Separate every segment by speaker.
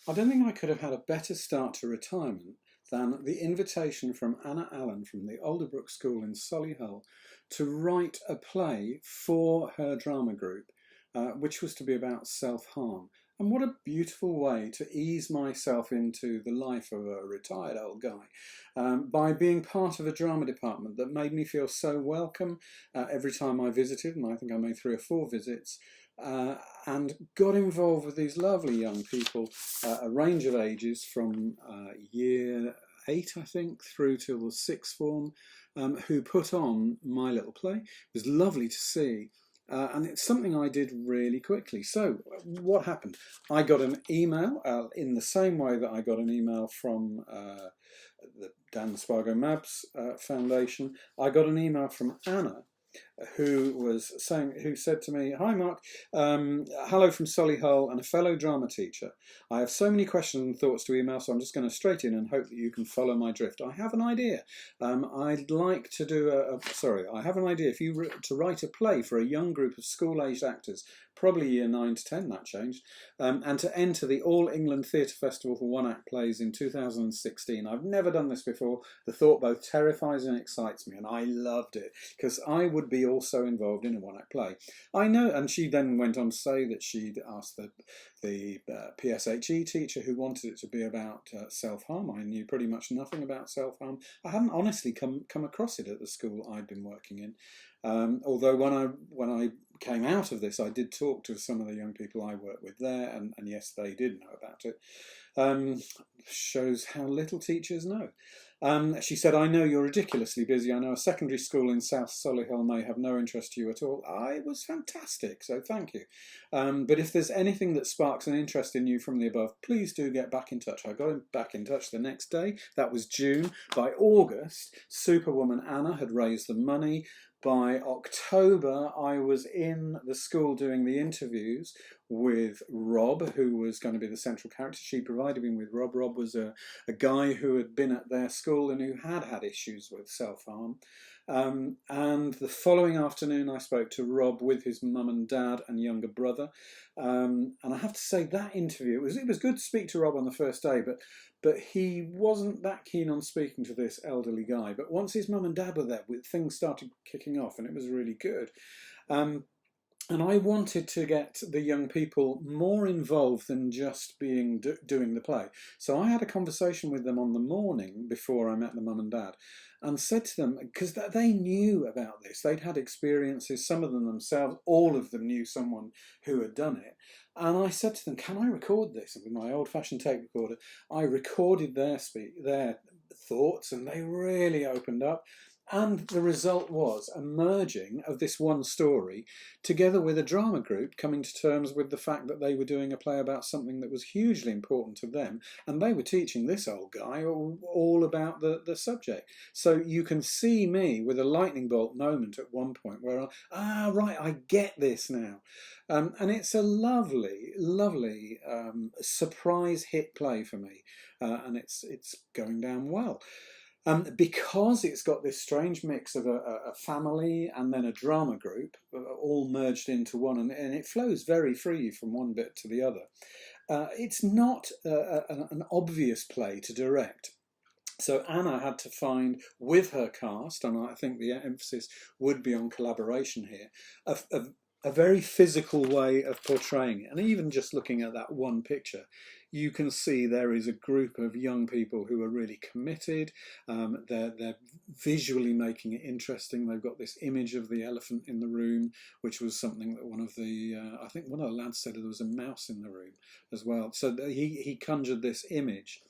Speaker 1: I don't think I could have had a better start to retirement than the invitation from Anna Allen from the Alderbrook School in Solihull to write a play for her drama group, which was to be about self-harm. And what a beautiful way to ease myself into the life of a retired old guy by being part of a drama department that made me feel so welcome every time I visited, and I think I made 3 or 4 visits, and got involved with these lovely young people, a range of ages from year 8, I think, through till the 6th form, who put on my little play. It was lovely to see. And it's something I did really quickly. So what happened? I got an email in the same way that I got an email from the Dan Spargo Mabs Foundation. I got an email from Anna, who said to me, "Hi Mark, hello from Solihull and a fellow drama teacher. I have so many questions and thoughts to email, so I'm just going to straight in and hope that you can follow my drift. I have an idea. I'd like to do I have an idea to write a play for a young group of school-aged actors, probably year 9 to 10, that changed, and to enter the All England Theatre Festival for one-act plays in 2016. I've never done this before. The thought both terrifies and excites me, and I loved it, because I would be also involved in a one-act play. I know," and she then went on to say that she'd asked the PSHE teacher who wanted it to be about self-harm. I knew pretty much nothing about self-harm. I hadn't honestly come across it at the school I'd been working in. Although when I came out of this, I did talk to some of the young people I worked with there, and yes, they did know about it. Shows how little teachers know. She said, "I know you're ridiculously busy. I know a secondary school in South Solihull may have no interest to you at all." It was fantastic, so thank you. But if there's anything that sparks an interest in you from the above, please do get back in touch. I got back in touch the next day. That was June. By August, Superwoman Anna had raised the money. By October, I was in the school doing the interviews with Rob, who was going to be the central character. She provided me with Rob. Rob was a guy who had been at their school and who had issues with self-harm. And the following afternoon, I spoke to Rob with his mum and dad and younger brother. And I have to say, that interview, it was good to speak to Rob on the first day, but he wasn't that keen on speaking to this elderly guy. But once his mum and dad were there, things started kicking off, and it was really good. And I wanted to get the young people more involved than just doing the play. So I had a conversation with them on the morning before I met the mum and dad, and said to them, because they knew about this, they'd had experiences, some of them themselves, all of them knew someone who had done it. And I said to them, "Can I record this?" And with my old-fashioned tape recorder, I recorded their thoughts, and they really opened up. And the result was a merging of this one story together with a drama group coming to terms with the fact that they were doing a play about something that was hugely important to them, and they were teaching this old guy all about the subject. So you can see me with a lightning bolt moment at one point where right, I get this now. And it's a lovely, lovely surprise hit play for me, and it's going down well. Because it's got this strange mix of a family and then a drama group, all merged into one, and it flows very freely from one bit to the other. It's not an obvious play to direct. So Anna had to find, with her cast, and I think the emphasis would be on collaboration here, a very physical way of portraying it. And even just looking at that one picture, you can see there is a group of young people who are really committed. They're visually making it interesting. They've got this image of the elephant in the room, which was something that I think one of the lads said there was a mouse in the room as well. So he conjured this image.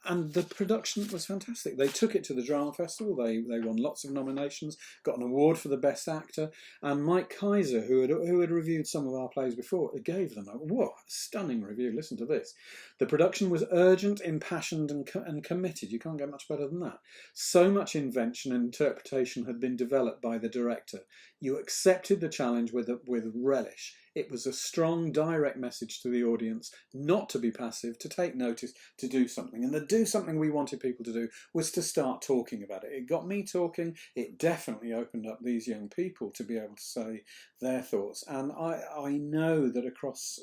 Speaker 1: And the production was fantastic. They took it to the drama festival. They won lots of nominations, got an award for the best actor. And Mike Kaiser, who had reviewed some of our plays before, gave them a stunning review. Listen to this. "The production was urgent, impassioned, and committed." You can't get much better than that. "So much invention and interpretation had been developed by the director. You accepted the challenge with relish. It was a strong, direct message to the audience not to be passive, to take notice, to do something. And the do something we wanted people to do was to start talking about it. It got me talking. It definitely opened up these young people to be able to say their thoughts. And I know that across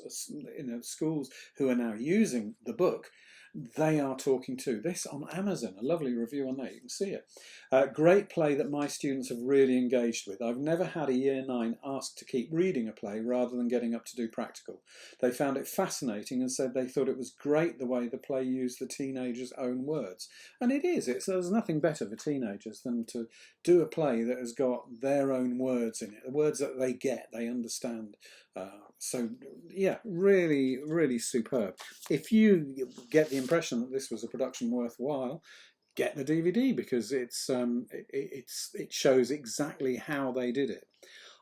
Speaker 1: schools who are now using the book, they are talking too. This on Amazon, a lovely review on there, you can see it. Great play that my students have really engaged with. I've never had a Year 9 asked to keep reading a play rather than getting up to do practical. They found it fascinating and said they thought it was great the way the play used the teenagers' own words. And it is. There's nothing better for teenagers than to do a play that has got their own words in it, the words that they get, they understand. So yeah, really, really superb. If you get the impression that this was a production worthwhile, get the DVD, because it shows exactly how they did it.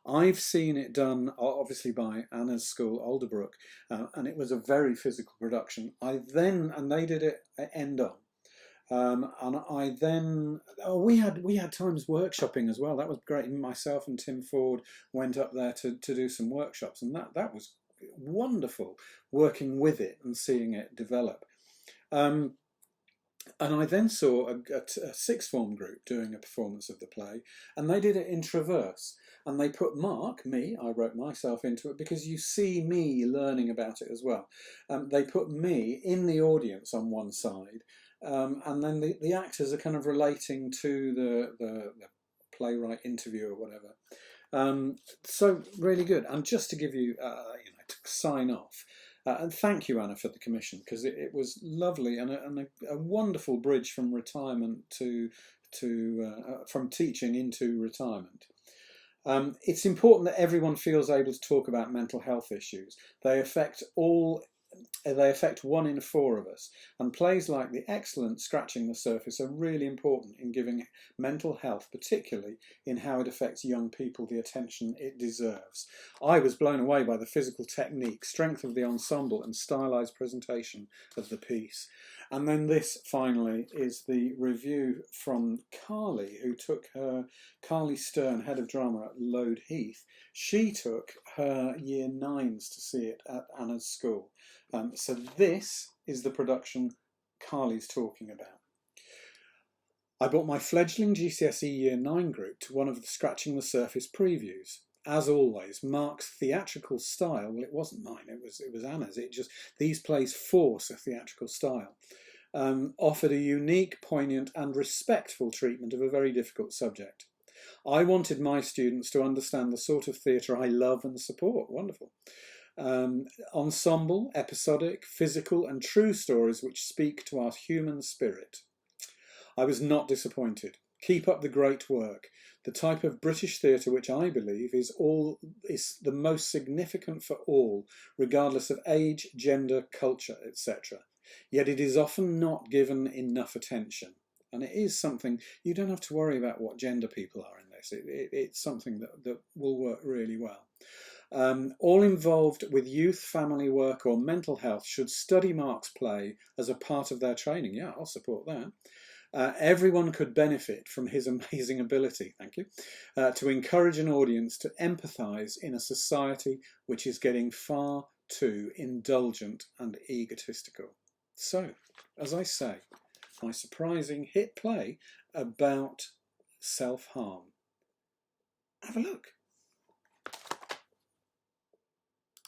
Speaker 1: I've seen it done, obviously, by Anna's school, Alderbrook, and it was a very physical production. And they did it at End On. And I then we had times workshopping as well. That was great. Myself and Tim Ford went up there to do some workshops, and that was wonderful, working with it and seeing it develop. And I then saw a sixth form group doing a performance of the play, and they did it in traverse. And they put me, I wrote myself into it, because you see me learning about it as well. They put me in the audience on one side, and then the actors are kind of relating to the playwright interview or whatever. So really good. And just to give you, to sign off, and thank you, Anna, for the commission, because it was lovely and a wonderful bridge from retirement from teaching into retirement. It's important that everyone feels able to talk about mental health issues. They affect 1 in 4 of us, and plays like the excellent Scratching the Surface are really important in giving mental health, particularly in how it affects young people, the attention it deserves. I was blown away by the physical technique, strength of the ensemble, and stylised presentation of the piece. And then this, finally, is the review from Carly, who took Carly Stern, head of drama at Lode Heath. She took her Year 9s to see it at Anna's school. So this is the production Carly's talking about. I brought my fledgling GCSE Year 9 group to one of the Scratching the Surface previews. As always, Mark's theatrical style, well, it wasn't mine, it was Anna's. These plays force a theatrical style. Offered a unique, poignant and respectful treatment of a very difficult subject. I wanted my students to understand the sort of theatre I love and support. Wonderful. Ensemble, episodic, physical and true stories which speak to our human spirit. I was not disappointed. Keep up the great work. The type of British theatre which I believe is the most significant for all, regardless of age, gender, culture, etc. Yet it is often not given enough attention. And it is something, you don't have to worry about what gender people are in this. It's something that will work really well. All involved with youth, family work or mental health should study Mark's play as a part of their training. Yeah, I'll support that. Everyone could benefit from his amazing ability, thank you, to encourage an audience to empathise in a society which is getting far too indulgent and egotistical. So, as I say, my surprising hit play about self-harm. Have a look.